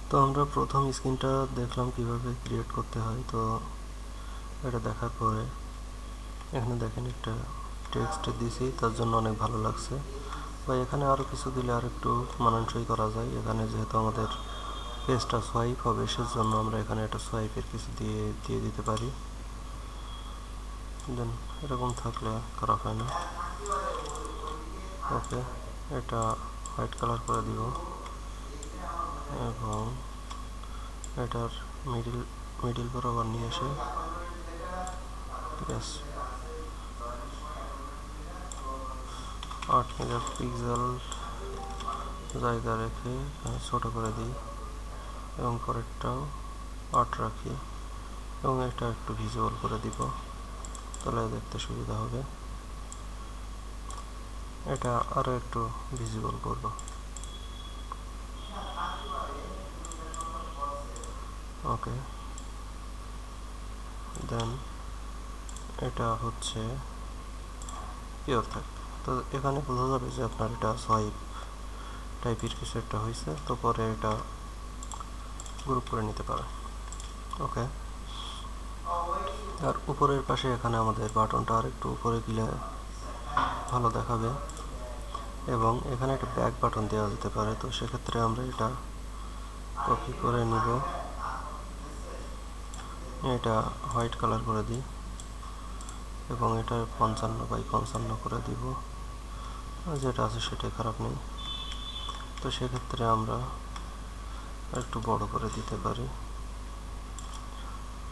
তো আমরা প্রথম স্ক্রিনটা দেখলাম কিভাবে ক্রিয়েট করতে হয়। তো এটা দেখার পরে এখানে দেখেন একটা টেক্সট দিয়েছি, তার জন্য অনেক ভালো লাগছে। বা এখানে আরও কিছু দিলে আর একটু মানানসই করা যায়। এখানে যেহেতু আমাদের পেজটা সোয়াইপ হবে, সেজন্য আমরা এখানে একটা সোয়াইপের কিছু দিয়ে দিতে পারি। দেন এরকম থাকলে খারাপ হয় না। ওকে, এটা হোয়াইট কালার করে দিব এবং এটার মিডিল বরাবর নিয়ে এসে ব্যাস 8 মেগাপিক্সেল জায়গা রেখে ছোট করে দিই এবং পরেরটাও 8 রাখি এবং এটা একটু ভিজুয়াল করে দিব, তাহলে দেখতে সুবিধা হবে। এটা আরও একটু ভিজিবল করব। ওকে, দেন এটা হচ্ছে পিওর থাকবে। তো এখানে বোঝা যাবে যে আপনার এটা সোয়াইপ টাইপের কিছু একটা হয়েছে। তো পরে এটা গ্রুপ করে নিতে পারেন। ওকে, আর উপরের পাশে এখানে আমাদের বাটনটা আর একটু উপরে গেলে ভালো দেখাবে এবং এখানে একটা ব্যাক বাটন দেওয়া যেতে পারে। তো সেক্ষেত্রে আমরা এটা কপি করে নিব, এটা হোয়াইট কালার করে দিই এবং এটা 55x55 করে দিব, যেটা আছে সেটাই, খারাপ নেই। তো সেক্ষেত্রে আমরা একটু বড় করে দিতে পারি।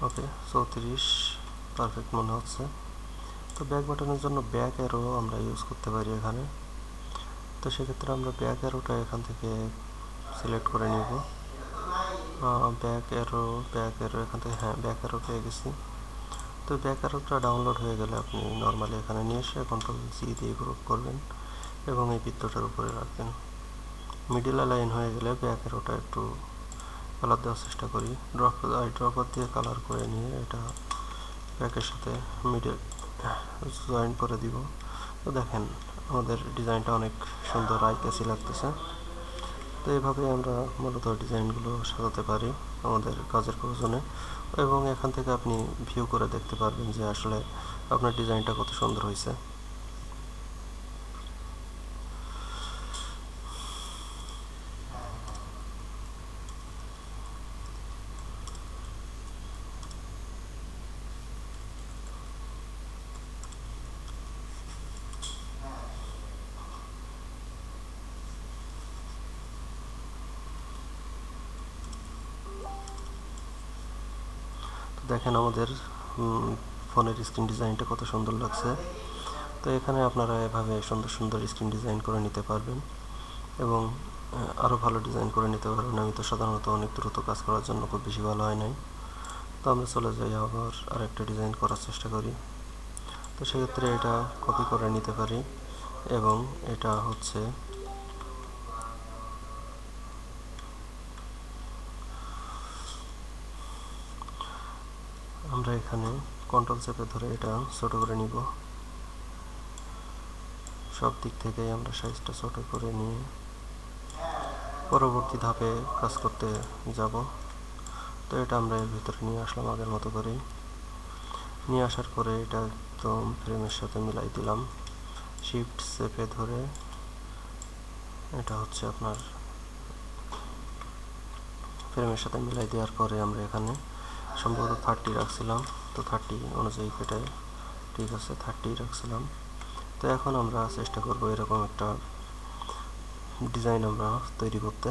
ওকে, 34 পারফেক্ট মনে হচ্ছে। তো ব্যাক বাটনের জন্য ব্যাক অ্যারো আমরা ইউজ করতে পারি এখানে। তো সেক্ষেত্রে আমরা ব্যাক অ্যারোটা এখান থেকে সিলেক্ট করে নিব। ব্যাক অ্যারো এখান থেকে, হ্যাঁ, ব্যাক অ্যারো পেয়ে গেছি। তো ব্যাক অ্যারোটা ডাউনলোড হয়ে গেলে আপনি নর্মালি এখানে নিয়ে এসে কন্ট্রোল-C দিয়ে গ্রুপ করবেন এবং এই বৃত্তটার উপরে রাখবেন। মিডিল লাইন হয়ে গেলে ব্যাক অ্যারোটা একটু কালার দেওয়ার চেষ্টা করি। ড্রপার দিয়ে কালার করে নিয়ে এটা ব্যাকের সাথে মিডিল জয়েন করে দিব। তো দেখেন আমাদের ডিজাইনটা অনেক সুন্দর আই-ক্যাচি লাগতেছে। তো এইভাবে আমরা মূলত ডিজাইনগুলো সাজাতে পারি আমাদের কাজের প্রয়োজনে, এবং এখান থেকে আপনি ভিউ করে দেখতে পারবেন যে আসলে আপনার ডিজাইনটা কত সুন্দর হয়েছে। দেখেন আমাদের ফোনের স্ক্রিন ডিজাইনটা কত সুন্দর লাগছে। তো এখানে আপনারা এভাবে সুন্দর সুন্দর স্ক্রিন ডিজাইন করে নিতে পারবেন এবং আরও ভালো ডিজাইন করে নিতে পারবেন। আমি তো সাধারণত অনেক দ্রুত কাজ করার জন্য খুব বেশি ভালো হয় নাই। তো আমরা চলে যাই আবার আরেকটা ডিজাইন করার চেষ্টা করি। তো সেক্ষেত্রে এটা কপি করে নিতে পারি এবং এটা হচ্ছে আমরা এখানে কন্ট্রোল চেপে ধরে এটা ছোট করে নিব। সব দিক থেকেই আমরা সাইজটা ছোট করে নিয়ে পরবর্তী ধাপে কাজ করতে যাব। তো এটা আমরা এর ভিতরে নিয়ে আসলাম আগের মতো করেই। নিয়ে আসার পরে এটা একদম ফ্রেমের সাথে মিলাই দিলাম। শিফট চেপে ধরে এটা হচ্ছে আপনার ফ্রেমের সাথে মিলাই দেওয়ার পরে আমরা এখানে সম্ভবত 30 রাখছিলাম। তো 30 অনুযায়ী কেটে, ঠিক আছে, 30 রাখছিলাম। তো এখন আমরা চেষ্টা করব এরকম একটা ডিজাইন আমরা তৈরি করতে।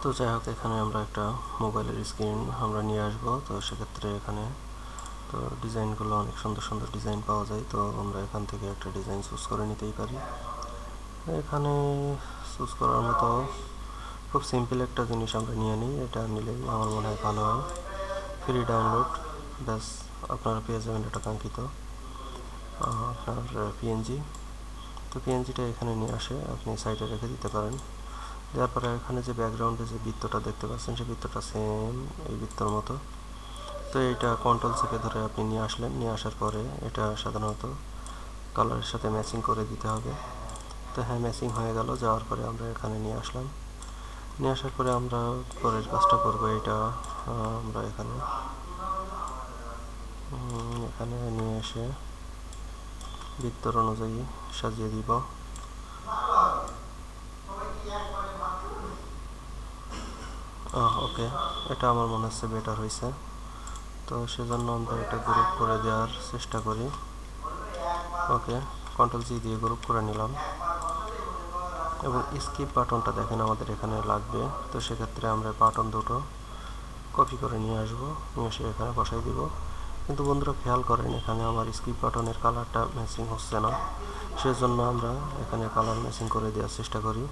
তো যাই হোক, এখানে আমরা একটা মোবাইলের স্ক্রিন আমরা নিয়ে আসবো। তো সেক্ষেত্রে এখানে তো ডিজাইনগুলো অনেক সুন্দর সুন্দর ডিজাইন পাওয়া যায়। তো আমরা এখান থেকে একটা ডিজাইন চুজ করে নিতেই পারি। এখানে চুজ করার মতো খুব সিম্পল একটা জিনিস আমরা নিয়ে নিই। এটা নিলেই আমার মনে হয় ভালো হয়। ফ্রি ডাউনলোড, ব্যাস আপনারা পেয়ে যাবেন এটা কাঙ্ক্ষিত আপনার পিএনজি। তো পিএনজিটা এখানে নিয়ে আসে আপনি সাইডে রেখে দিতে পারেন। দেওয়ার পরে এখানে যে ব্যাকগ্রাউন্ডে যে বৃত্তটা দেখতে পাচ্ছেন সেই বৃত্তটা সেম এই বৃত্তর মতো। তো এটা কন্ট্রোল চেপে ধরে আপনি নিয়ে আসলেন, নিয়ে আসার পরে এটা সাধারণত কালারের সাথে ম্যাচিং করে দিতে হবে। তো হ্যাঁ, ম্যাচিং হয়ে গেল। যাওয়ার পরে আমরা এখানে নিয়ে আসলাম, নিয়ে আসার পরে আমরা পরের কাজটা করবো। এটা আমরা এখানে নিয়ে এসে বৃত্তর অনুযায়ী সাজিয়ে দিব। ওকে, এটা আমার মনে হচ্ছে বেটার হয়েছে। তো সেজন্য আমরা এটা গ্রুপ করে দেওয়ার চেষ্টা করি। ওকে, কন্ট্রোল জি দিয়ে গ্রুপ করে নিলাম। এবং স্কিপ বাটনটা দেখেন আমাদের এখানে লাগবে। তো সেক্ষেত্রে আমরা বাটন দুটো কপি করে নিয়ে আসবো, নিয়ে এসে এখানে বসাই দিব। কিন্তু বন্ধুরা খেয়াল করেন, এখানে আমার স্কিপ বাটনের কালারটা ম্যাচিং হচ্ছে না। সেজন্য আমরা এখানে কালার ম্যাচিং করে দেওয়ার চেষ্টা করি।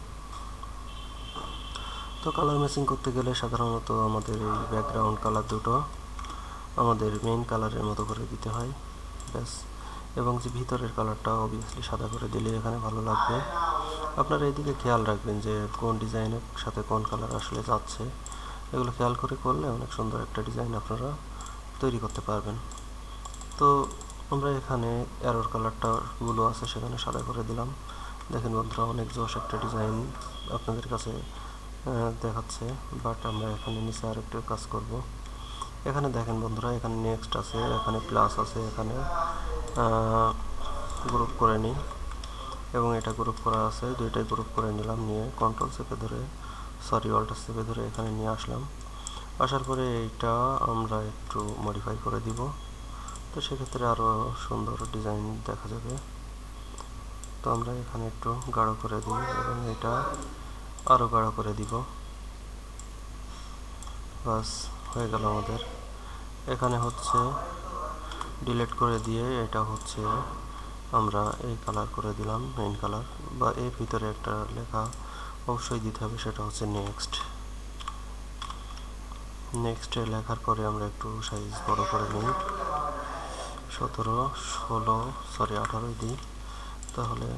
তো কালার ম্যাচিং করতে গেলে সাধারণত আমাদের এই ব্যাকগ্রাউন্ড কালার দুটো আমাদের মেইন কালারের মতো করে দিতে হয়, ব্যাস। এবং যে ভিতরের কালারটা অবভিয়াসলি সাদা করে দিলে এখানে ভালো লাগবে। আপনারা এইদিকে খেয়াল রাখবেন যে কোন ডিজাইনের সাথে কোন কালার আসলে যাচ্ছে, এগুলো খেয়াল করে করলে অনেক সুন্দর একটা ডিজাইন আপনারা তৈরি করতে পারবেন। তো আমরা এখানে অ্যারোর কালারটা গুলো আছে সেখানে সাদা করে দিলাম। দেখেন বন্ধুরা, অনেক জোশ একটা ডিজাইন আপনাদের কাছে দেখাচ্ছে। বাট আমরা এখানে নিচে আর একটু কাজ করব। এখানে দেখেন বন্ধুরা, এখানে নেক্সট আছে, এখানে প্লাস আছে, এখানে গ্রুপ করে নিই। এবং এটা গ্রুপ করা আছে, দুইটাই গ্রুপ করে নিলাম। নিয়ে কন্ট্রোল চেপে ধরে অল্টার চেপে ধরে এখানে নিয়ে আসলাম। আসার পরে এইটা আমরা একটু মডিফাই করে দিব। তো সেক্ষেত্রে আরও সুন্দর ডিজাইন দেখা যাবে। তো আমরা এখানে একটু গাঢ় করে দিই এবং এটা আরও গাঢ় করে দিব। বাস, হয়ে গেল আমাদের। এখানে হচ্ছে ডিলিট করে দিয়ে এটা হচ্ছে আমরা এই কালার করে দিলাম, মেইন কালার। বা এর ভিতরে একটা লেখা অবশ্যই দিতে হবে, সেটা হচ্ছে নেক্সটে লেখার পরে আমরা একটু সাইজ বড় করে নিই, 18 দিই, তাহলে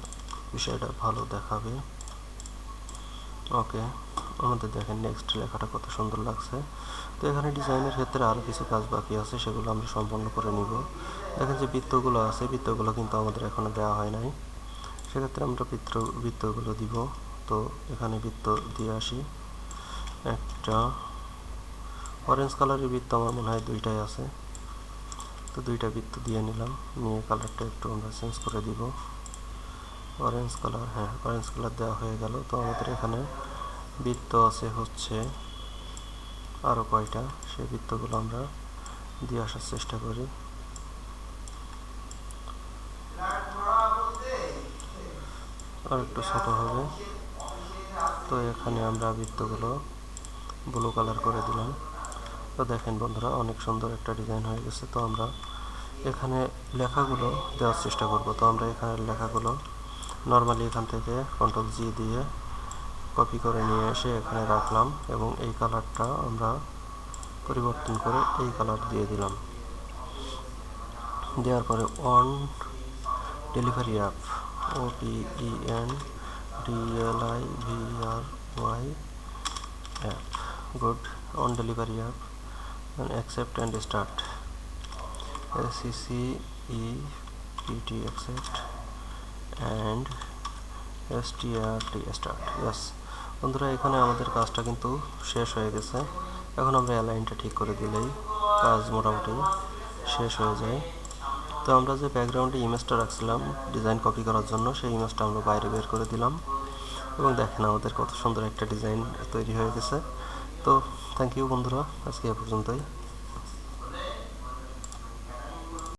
বিষয়টা ভালো দেখাবে। ওকে, আমাদের দেখেন নেক্সট লেখাটা কত সুন্দর লাগছে। তো এখানে ডিজাইনের ক্ষেত্রে আরও কিছু কাজ বাকি আছে, সেগুলো আমরা সম্পন্ন করে নিব। দেখেন যে বৃত্তগুলো আছে, বৃত্তগুলো কিন্তু আমাদের এখনও দেওয়া হয় নাই। সেক্ষেত্রে আমরা বৃত্তগুলো দিব। তো এখানে বৃত্ত দিয়ে আসি। একটা অরেঞ্জ কালারের বৃত্ত আমার মনে হয় দুইটাই আছে। তো দুইটা বৃত্ত দিয়ে নিলাম, নিয়ে কালারটা একটু আমরা চেঞ্জ করে দিব। অরেঞ্জ কালার, হ্যাঁ অরেঞ্জ কালার দেওয়া হয়ে গেল। তো আমাদের এখানে বৃত্ত আছে হচ্ছে আরও কয়টা, সেই বৃত্তগুলো আমরা দিয়ে আসার চেষ্টা করি। আর একটু ছোট হবে। তো এখানে আমরা বৃত্তগুলো ব্লু কালার করে দিলাম। তো দেখেন বন্ধুরা, অনেক সুন্দর একটা ডিজাইন হয়ে গেছে। তো আমরা এখানে লেখাগুলো দেওয়ার চেষ্টা করব। তো আমরা এখানে লেখাগুলো নর্মালি এখান থেকে কন্ট্রোল জি দিয়ে কপি করে নিয়ে এসে এখানে রাখলাম এবং এই কালারটা আমরা পরিবর্তন করে এই কালার দিয়ে দিলাম। দেওয়ার পরে on delivery app, OPENDLIVRY app, good. On delivery app, accept and start, ACCEPT accept and STRT start, yes। বন্ধুরা, এখানে আমাদের কাজটা কিন্তু শেষ হয়ে গেছে। এখন আমরা অ্যালাইনটা ঠিক করে দিলেই কাজ মোটামুটি শেষ হয়ে যায়। তো আমরা যে ব্যাকগ্রাউন্ডে ইমেজটা রাখছিলাম ডিজাইন কপি করার জন্য, সেই ইমেজটা আমরা বাইরে বের করে দিলাম এবং দেখেন আমাদের কত সুন্দর একটা ডিজাইন তৈরি হয়ে গেছে। তো থ্যাংক ইউ বন্ধুরা, আজকে এ পর্যন্তই।